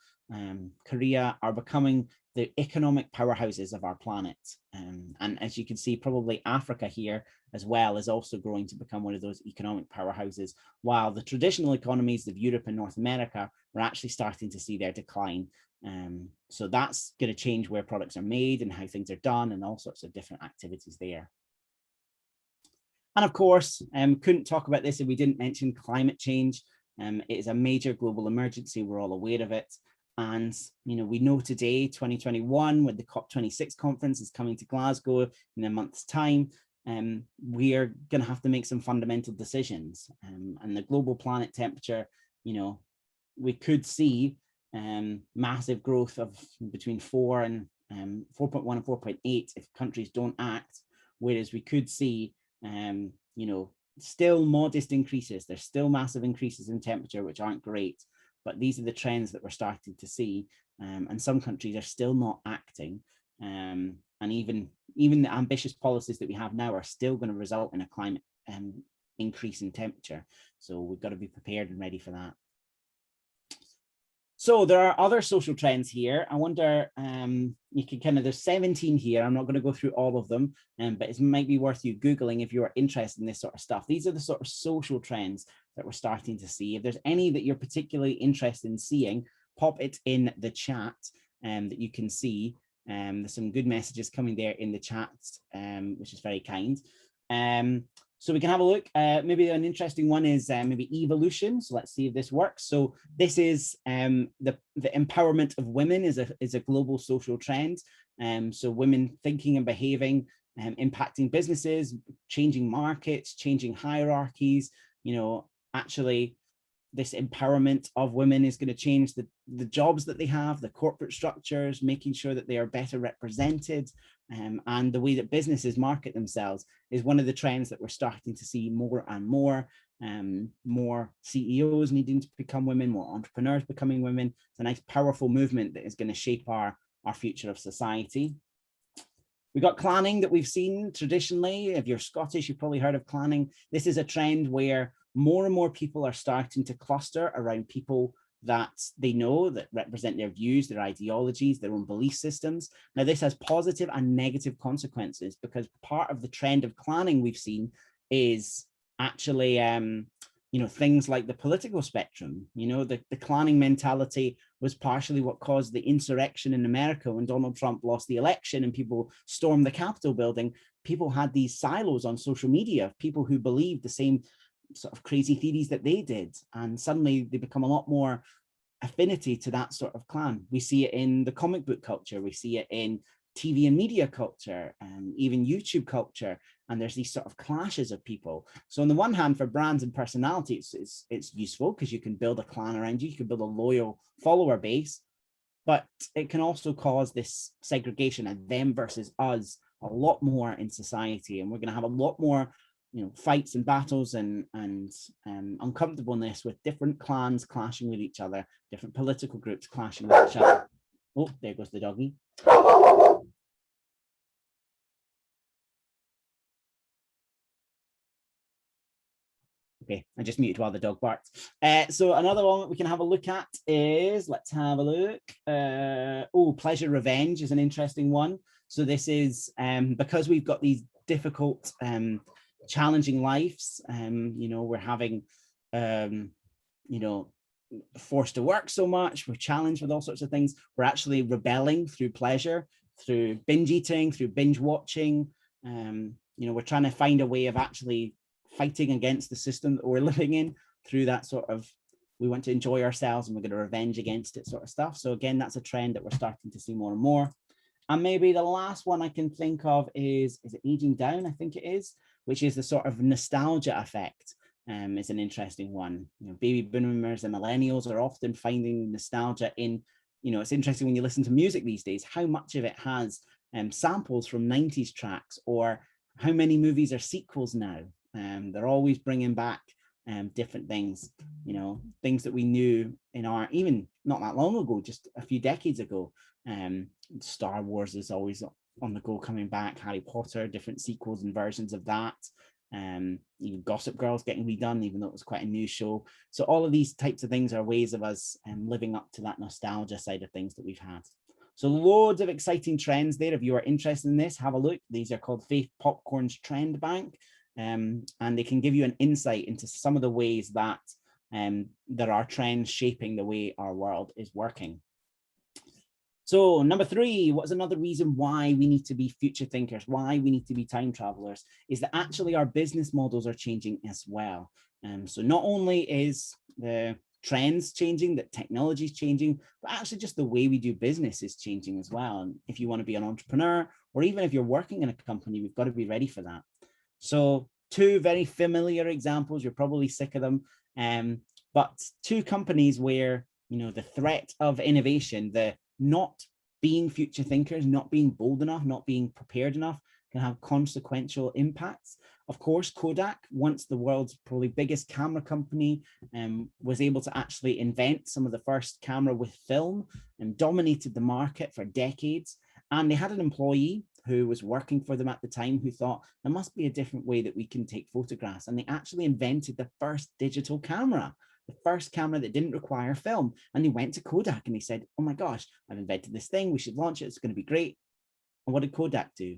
Korea, are becoming the economic powerhouses of our planet. And as you can see, probably Africa here as well is also growing to become one of those economic powerhouses, while the traditional economies of Europe and North America are actually starting to see their decline. So that's going to change where products are made and how things are done and all sorts of different activities there. And of course, couldn't talk about this if we didn't mention climate change. It is a major global emergency. We're all aware of it. And, we know today, 2021, when the COP26 conference is coming to Glasgow in a month's time, we are going to have to make some fundamental decisions. And the global planet temperature, we could see massive growth of between 4.1 and 4.8 if countries don't act, whereas we could see, still modest increases. There's still massive increases in temperature, which aren't great. But these are the trends that we're starting to see, and some countries are still not acting, and even the ambitious policies that we have now are still going to result in a climate increase in temperature. So we've got to be prepared and ready for that. So there are other social trends here. I wonder, you can there's 17 here. I'm not going to go through all of them, but it might be worth you Googling if you're interested in this sort of stuff. These are the sort of social trends that we're starting to see. If there's any that you're particularly interested in seeing, pop it in the chat that you can see. There's some good messages coming there in the chat, which is very kind. So we can have a look. Maybe an interesting one is maybe evolution. So let's see if this works. So this is the empowerment of women is a global social trend. So women thinking and behaving, impacting businesses, changing markets, changing hierarchies. Actually, this empowerment of women is going to change the jobs that they have, the corporate structures, making sure that they are better represented, and the way that businesses market themselves is one of the trends that we're starting to see more and more. More CEOs needing to become women, more entrepreneurs becoming women. It's a nice, powerful movement that is going to shape our future of society. We've got clanning that we've seen traditionally. If you're Scottish, you've probably heard of clanning. This is a trend where more and more people are starting to cluster around people that they know that represent their views, their ideologies, their own belief systems. Now, this has positive and negative consequences because part of the trend of clanning we've seen is actually, things like the political spectrum. The clanning mentality was partially what caused the insurrection in America when Donald Trump lost the election and people stormed the Capitol building. People had these silos on social media of people who believed the same sort of crazy theories that they did, and suddenly they become a lot more affinity to that sort of clan. We see it in the comic book culture, we see it in TV and media culture, and even YouTube culture, and there's these sort of clashes of people. So on the one hand, for brands and personalities, it's useful because you can build a clan around you, you can build a loyal follower base, but it can also cause this segregation of them versus us a lot more in society, and we're going to have a lot more fights and battles and uncomfortableness with different clans clashing with each other, different political groups clashing with each other. Oh, there goes the doggy. Okay, I just muted while the dog barked. So another one that we can have a look at is, let's have a look. Pleasure revenge is an interesting one. So this is because we've got these difficult, challenging lives. We're having, forced to work so much. We're challenged with all sorts of things. We're actually rebelling through pleasure, through binge eating, through binge watching. We're trying to find a way of actually fighting against the system that we're living in through that sort of, we want to enjoy ourselves and we're going to revenge against it sort of stuff. So again, that's a trend that we're starting to see more and more. And maybe the last one I can think of is it aging down? I think it is, which is the sort of nostalgia effect. Is an interesting one. Baby boomers and millennials are often finding nostalgia in, it's interesting when you listen to music these days, how much of it has samples from 90s tracks, or how many movies are sequels now. They're always bringing back different things, things that we knew in our, even not that long ago, just a few decades ago. Star Wars is always on the go, coming back. Harry Potter, different sequels and versions of that. Gossip Girl's getting redone, even though it was quite a new show. So all of these types of things are ways of us living up to that nostalgia side of things that we've had. So loads of exciting trends there. If you are interested in this, have a look. These are called Faith Popcorn's Trend Bank. And they can give you an insight into some of the ways that there are trends shaping the way our world is working. So number 3, what's another reason why we need to be future thinkers, why we need to be time travelers, is that actually our business models are changing as well. So not only is the trends changing, that technology is changing, but actually just the way we do business is changing as well. And if you want to be an entrepreneur, or even if you're working in a company, we've got to be ready for that. So 2 very familiar examples, you're probably sick of them, but 2 companies where, the threat of innovation, the not being future thinkers, not being bold enough, not being prepared enough, can have consequential impacts. Of course, Kodak, once the world's probably biggest camera company, was able to actually invent some of the first camera with film and dominated the market for decades. And they had an employee who was working for them at the time who thought there must be a different way that we can take photographs. And they actually invented the first digital camera, the first camera that didn't require film. And they went to Kodak and they said, oh my gosh, I've invented this thing, we should launch it, it's going to be great. And what did Kodak do?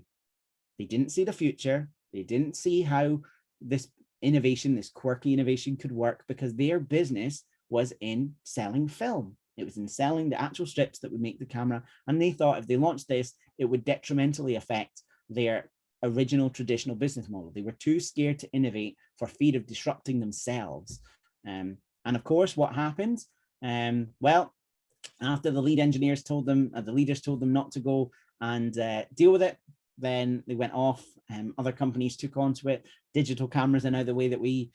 They didn't see the future. They didn't see how this innovation, this quirky innovation could work because their business was in selling film. It was in selling the actual strips that would make the camera. And they thought if they launched this, it would detrimentally affect their original traditional business model. They were too scared to innovate for fear of disrupting themselves. And of course, what happened? Well, after the lead engineers told them, the leaders told them not to go and deal with it, then they went off. Other companies took onto it. Digital cameras are now the way that we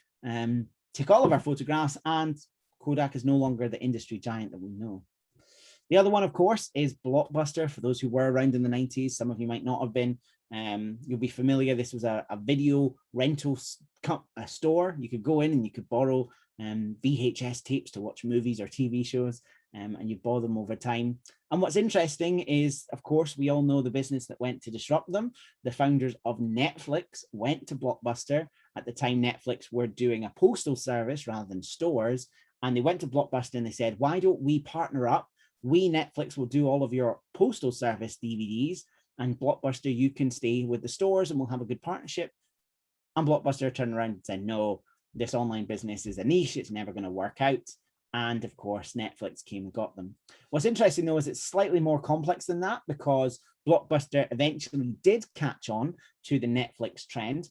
take all of our photographs, and Kodak is no longer the industry giant that we know. The other one, of course, is Blockbuster. For those who were around in the 90s, some of you might not have been. You'll be familiar. This was a video rental store. You could go in and you could borrow VHS tapes to watch movies or TV shows, and you borrow them over time. And what's interesting is, of course, we all know the business that went to disrupt them. The founders of Netflix went to Blockbuster. At the time, Netflix were doing a postal service rather than stores. And they went to Blockbuster and they said, why don't we partner up? We, Netflix, will do all of your postal service DVDs, and Blockbuster, you can stay with the stores and we'll have a good partnership. And Blockbuster turned around and said, no, this online business is a niche. It's never going to work out. And of course, Netflix came and got them. What's interesting, though, is it's slightly more complex than that, because Blockbuster eventually did catch on to the Netflix trend.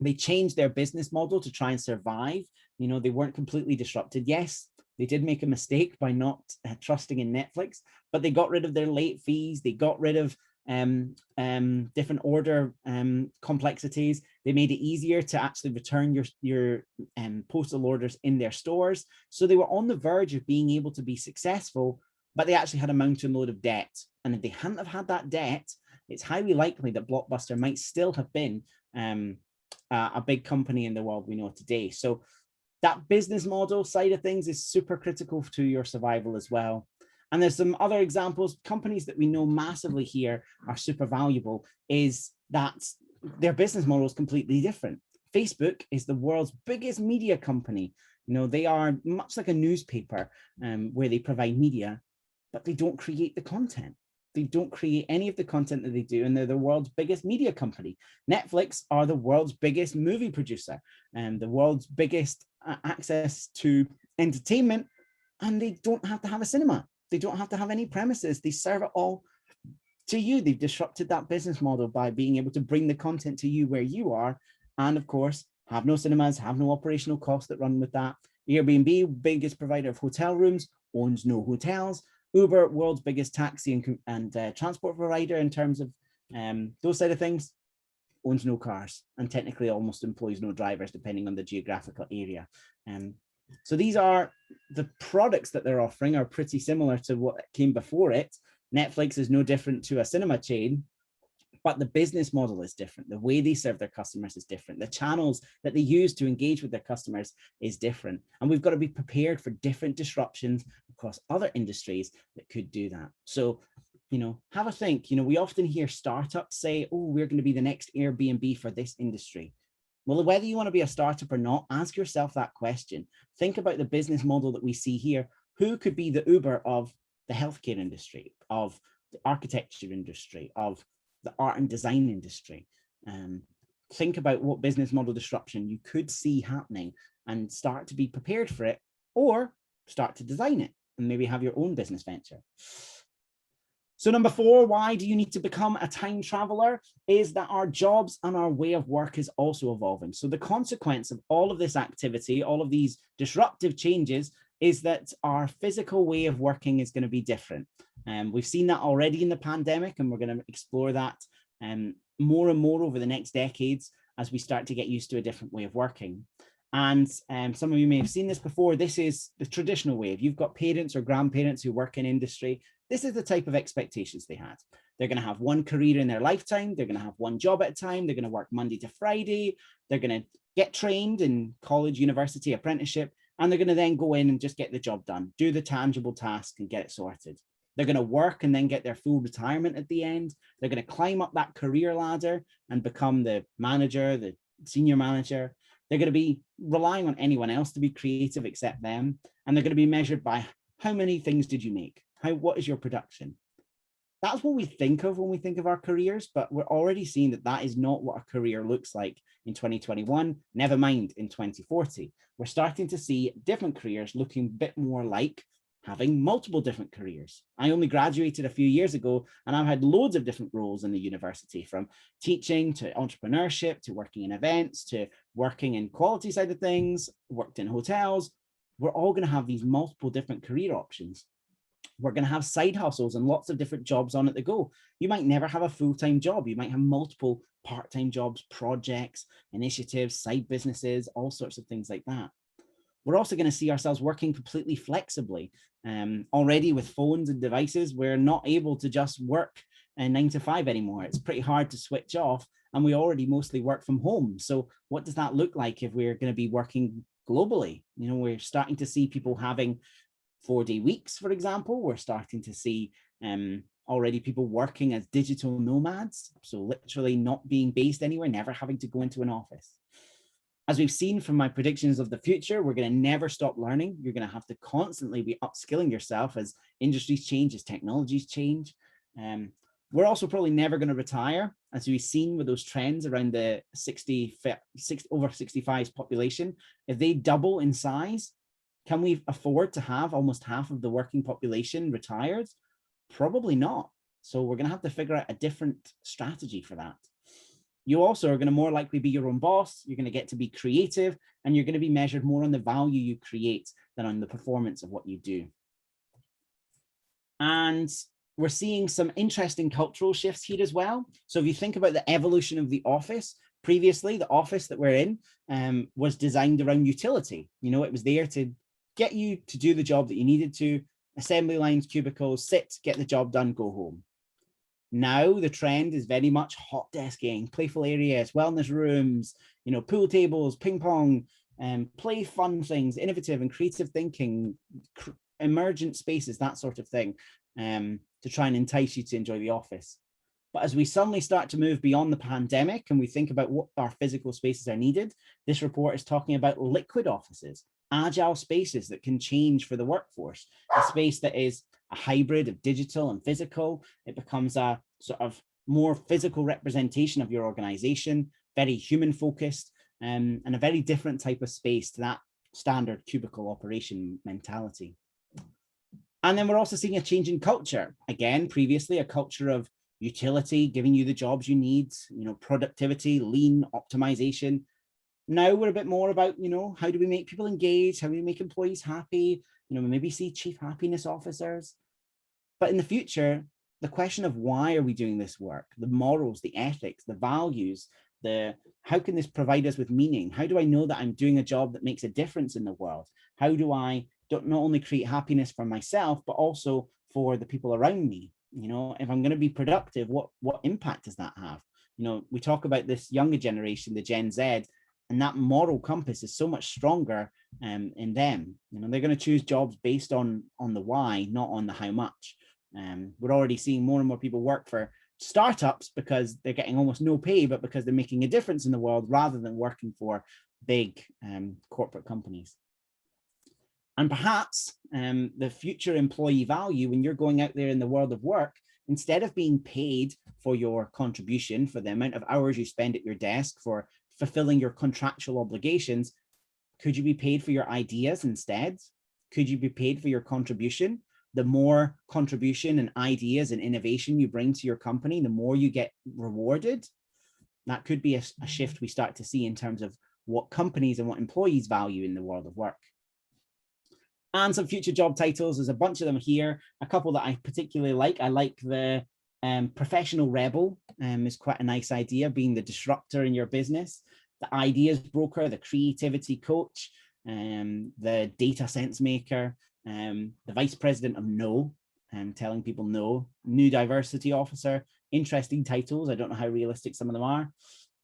They changed their business model to try and survive. You know, they weren't completely disrupted. Yes, they did make a mistake by not trusting in Netflix, but they got rid of their late fees. They got rid of different order complexities. They made it easier to actually return your postal orders in their stores. So they were on the verge of being able to be successful, but they actually had a mountain load of debt. And if they hadn't have had that debt, it's highly likely that Blockbuster might still have been a big company in the world we know today. So that business model side of things is super critical to your survival as well. And there's some other examples. Companies that we know massively here are super valuable, is that their business model is completely different. Facebook is the world's biggest media company. You know, they are much like a newspaper where they provide media, but they don't create the content. They don't create any of the content that they do, and they're the world's biggest media company. Netflix are the world's biggest movie producer and the world's biggest access to entertainment, and they don't have to have a cinema. They don't have to have any premises. They serve it all to you. They've disrupted that business model by being able to bring the content to you where you are, and of course, have no cinemas, have no operational costs that run with that. Airbnb, biggest provider of hotel rooms, owns no hotels. Uber, world's biggest taxi and transport provider in terms of those side of things, owns no cars and technically almost employs no drivers, depending on the geographical area. So these are the products that they're offering are pretty similar to what came before it. Netflix is no different to a cinema chain, but the business model is different. The way they serve their customers is different. The channels that they use to engage with their customers is different. And we've got to be prepared for different disruptions across other industries that could do that. So, you know, have a think. You know, we often hear startups say, oh, we're going to be the next Airbnb for this industry. Well, whether you want to be a startup or not, ask yourself that question. Think about the business model that we see here. Who could be the Uber of the healthcare industry, of the architecture industry, of the art and design industry? Think about what business model disruption you could see happening and start to be prepared for it, or start to design it and maybe have your own business venture. So number 4, why do you need to become a time traveler? Is that our jobs and our way of work is also evolving. So the consequence of all of this activity, all of these disruptive changes, is that our physical way of working is going to be different. We've seen that already in the pandemic, and we're going to explore that more and more over the next decades as we start to get used to a different way of working. And some of you may have seen this before. This is the traditional way. If you've got parents or grandparents who work in industry, this is the type of expectations they had. They're going to have one career in their lifetime. They're going to have one job at a time. They're going to work Monday to Friday. They're going to get trained in college, university, apprenticeship, and they're going to then go in and just get the job done, do the tangible task and get it sorted. They're going to work and then get their full retirement at the end. They're going to climb up that career ladder and become the manager, the senior manager. They're going to be relying on anyone else to be creative except them. And they're going to be measured by how many things did you make? What is your production? That's what we think of when we think of our careers, but we're already seeing that that is not what a career looks like in 2021, never mind in 2040. We're starting to see different careers looking a bit more like having multiple different careers. I only graduated a few years ago, and I've had loads of different roles in the university, from teaching to entrepreneurship, to working in events, to working in quality side of things, worked in hotels. We're all going to have these multiple different career options. We're going to have side hustles and lots of different jobs on at the go. You might never have a full-time job. You might have multiple part-time jobs, projects, initiatives, side businesses, all sorts of things like that. We're also going to see ourselves working completely flexibly. Already with phones and devices, we're not able to just work 9 to 5 anymore. It's pretty hard to switch off, and we already mostly work from home. So what does that look like if we're going to be working globally? We're starting to see people having 4-day weeks, for example. We're starting to see already people working as digital nomads, so literally not being based anywhere, never having to go into an office. As we've seen from my predictions of the future, we're going to never stop learning. You're going to have to constantly be upskilling yourself as industries change, as technologies change. We're also probably never going to retire, as we've seen with those trends around the over 65s population. If they double in size, can we afford to have almost half of the working population retired? Probably not. So we're going to have to figure out a different strategy for that. You also are going to more likely be your own boss. You're going to get to be creative, and you're going to be measured more on the value you create than on the performance of what you do. And we're seeing some interesting cultural shifts here as well. So if you think about the evolution of the office, previously the office that we're in was designed around utility. It was there to get you to do the job that you needed to, assembly lines, cubicles, sit, get the job done, go home. Now the trend is very much hot desking, playful areas, wellness rooms, pool tables, ping pong, play fun things, innovative and creative thinking, emergent spaces, that sort of thing, to try and entice you to enjoy the office. But as we suddenly start to move beyond the pandemic and we think about what our physical spaces are needed, this report is talking about liquid offices, agile spaces that can change for the workforce, a space that is a hybrid of digital and physical. It becomes a sort of more physical representation of your organization, very human focused, and a very different type of space to that standard cubicle operation mentality. And then we're also seeing a change in culture. Again, previously a culture of utility, giving you the jobs you need, productivity, lean, optimization. Now we're a bit more about, how do we make people engaged? How do we make employees happy? Maybe see chief happiness officers. But in the future, the question of why are we doing this work, the morals, the ethics, the values, how can this provide us with meaning? How do I know that I'm doing a job that makes a difference in the world? How do I not only create happiness for myself, but also for the people around me? If I'm going to be productive, what impact does that have? We talk about this younger generation, the Gen Z, and that moral compass is so much stronger in them. They're going to choose jobs based on the why, not on the how much. We're already seeing more and more people work for startups because they're getting almost no pay, but because they're making a difference in the world rather than working for big corporate companies. And perhaps the future employee value, when you're going out there in the world of work, instead of being paid for your contribution, for the amount of hours you spend at your desk, for fulfilling your contractual obligations, could you be paid for your ideas instead? Could you be paid for your contribution? The more contribution and ideas and innovation you bring to your company, the more you get rewarded. That could be a shift we start to see in terms of what companies and what employees value in the world of work. And some future job titles, there's a bunch of them here. A couple that I particularly like. I like the professional rebel, is quite a nice idea, being the disruptor in your business. The ideas broker, the creativity coach, the data sense maker, the vice president of no, telling people no, new diversity officer. Interesting titles. I don't know how realistic some of them are.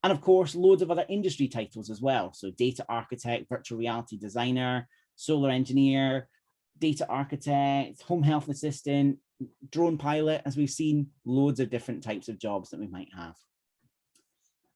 And of course, loads of other industry titles as well. So data architect, virtual reality designer, solar engineer, data architect, home health assistant, drone pilot, as we've seen, loads of different types of jobs that we might have.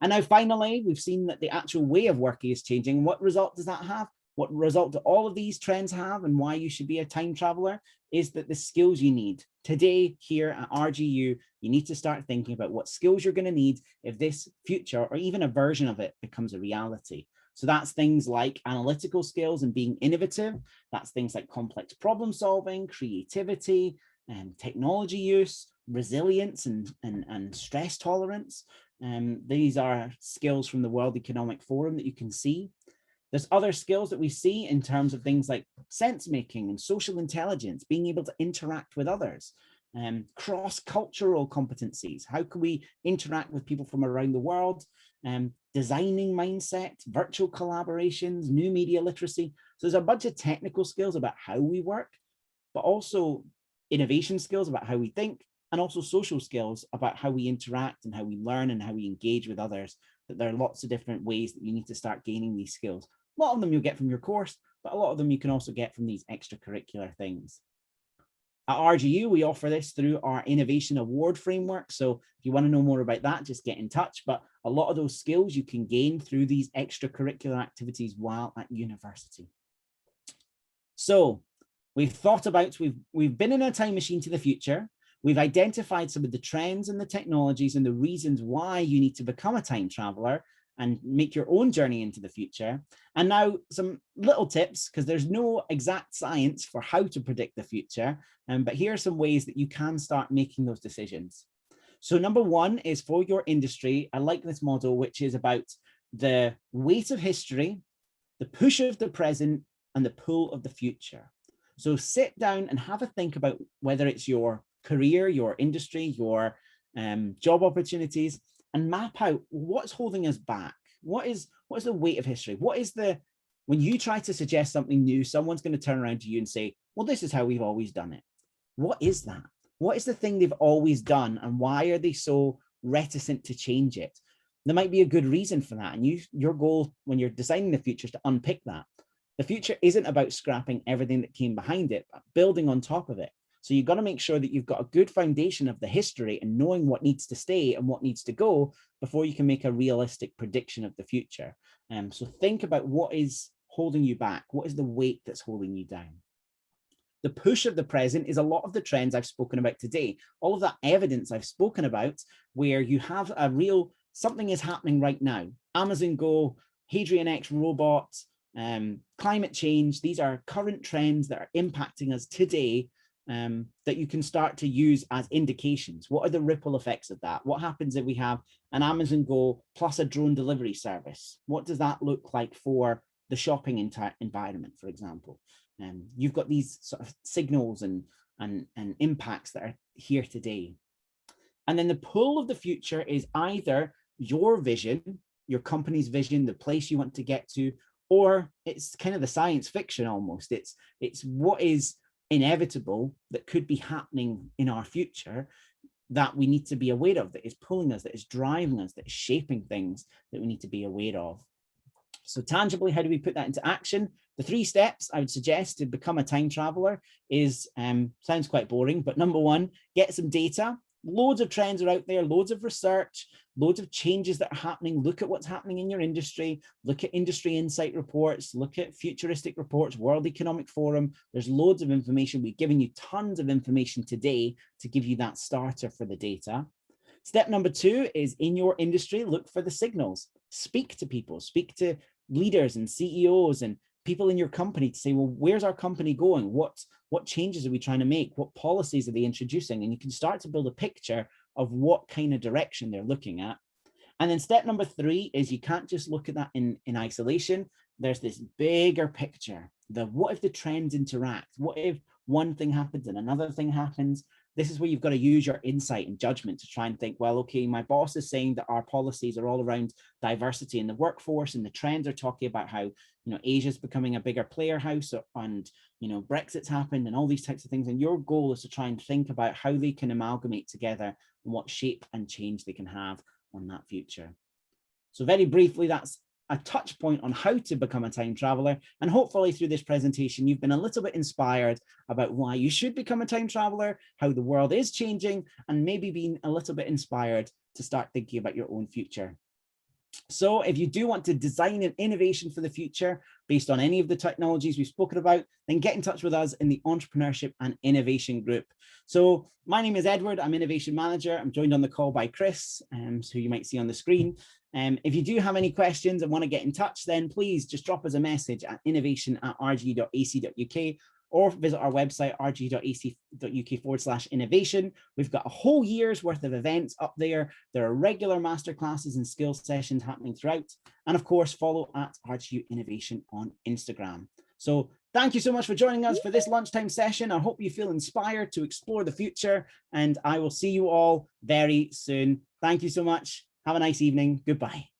And now finally, we've seen that the actual way of working is changing. What result does that have? What result do all of these trends have and why you should be a time traveler is that the skills you need today here at RGU, you need to start thinking about what skills you're going to need if this future or even a version of it becomes a reality. So that's things like analytical skills and being innovative. That's things like complex problem solving, creativity, and technology use, resilience and stress tolerance. These are skills from the World Economic Forum that you can see. There's other skills that we see in terms of things like sense making and social intelligence, being able to interact with others, cross-cultural competencies. How can we interact with people from around the world? Designing mindset, virtual collaborations, new media literacy. So there's a bunch of technical skills about how we work, but also innovation skills about how we think, and also social skills about how we interact and how we learn and how we engage with others. That there are lots of different ways that you need to start gaining these skills. A lot of them you'll get from your course, but a lot of them you can also get from these extracurricular things. At RGU, we offer this through our Innovation Award framework. So if you want to know more about that, just get in touch. But a lot of those skills you can gain through these extracurricular activities while at university. So we've thought about, we've been in a time machine to the future. We've identified some of the trends and the technologies and the reasons why you need to become a time traveler and make your own journey into the future. And now some little tips, because there's no exact science for how to predict the future, but here are some ways that you can start making those decisions. So number one is for your industry. I like this model, which is about the weight of history, the push of the present, and the pull of the future. So sit down and have a think about whether it's your career, your industry, your job opportunities, and map out what's holding us back. What is the weight of history? What is when you try to suggest something new, someone's going to turn around to you and say, well, this is how we've always done it. What is that? What is the thing they've always done, and why are they so reticent to change it? There might be a good reason for that, and your goal when you're designing the future is to unpick that. The future isn't about scrapping everything that came behind it, but building on top of it. So you've got to make sure that you've got a good foundation of the history and knowing what needs to stay and what needs to go before you can make a realistic prediction of the future. So think about what is holding you back. What is the weight that's holding you down? The push of the present is a lot of the trends I've spoken about today. All of that evidence I've spoken about where you have a real, something is happening right now. Amazon Go, Hadrian X robot, climate change. These are current trends that are impacting us today that you can start to use as indications. What are the ripple effects of that? What happens if we have an Amazon Go plus a drone delivery service? What does that look like for the shopping environment, for example? You've got these sort of signals and impacts that are here today. And then the pull of the future is either your vision, your company's vision, the place you want to get to, or it's kind of the science fiction almost. It's what is inevitable that could be happening in our future that we need to be aware of, that is pulling us, that is driving us, that is shaping things that we need to be aware of. So tangibly, how do we put that into action? The 3 steps I would suggest to become a time traveler is, sounds quite boring, but number one, get some data. Loads of trends are out there, loads of research, loads of changes that are happening. Look at what's happening in your industry, look at industry insight reports, look at futuristic reports, World Economic Forum. There's loads of information. We've given you tons of information today to give you that starter for the data. Step number 2 is in your industry, look for the signals. Speak to people, speak to leaders and CEOs and people in your company to say, well, where's our company going? What changes are we trying to make? What policies are they introducing? And you can start to build a picture of what kind of direction they're looking at. And then step number 3 is you can't just look at that in isolation. There's this bigger picture. What if the trends interact? What if one thing happens and another thing happens? This is where you've got to use your insight and judgment to try and think, well, okay, my boss is saying that our policies are all around diversity in the workforce, and the trends are talking about how, Asia's becoming a bigger player house, and, Brexit's happened and all these types of things. And your goal is to try and think about how they can amalgamate together and what shape and change they can have on that future. So very briefly, that's a touch point on how to become a time traveler. And hopefully through this presentation, you've been a little bit inspired about why you should become a time traveler, how the world is changing, and maybe being a little bit inspired to start thinking about your own future. So if you do want to design an innovation for the future based on any of the technologies we've spoken about, then get in touch with us in the Entrepreneurship and Innovation group. So my name is Edward, I'm Innovation Manager. I'm joined on the call by Chris, who you might see on the screen. If you do have any questions and want to get in touch, then please just drop us a message at innovation@rge.ac.uk or visit our website, rg.ac.uk/innovation. We've got a whole year's worth of events up there. There are regular masterclasses and skills sessions happening throughout. And of course, follow at RGU Innovation on Instagram. So thank you so much for joining us for this lunchtime session. I hope you feel inspired to explore the future, and I will see you all very soon. Thank you so much. Have a nice evening. Goodbye.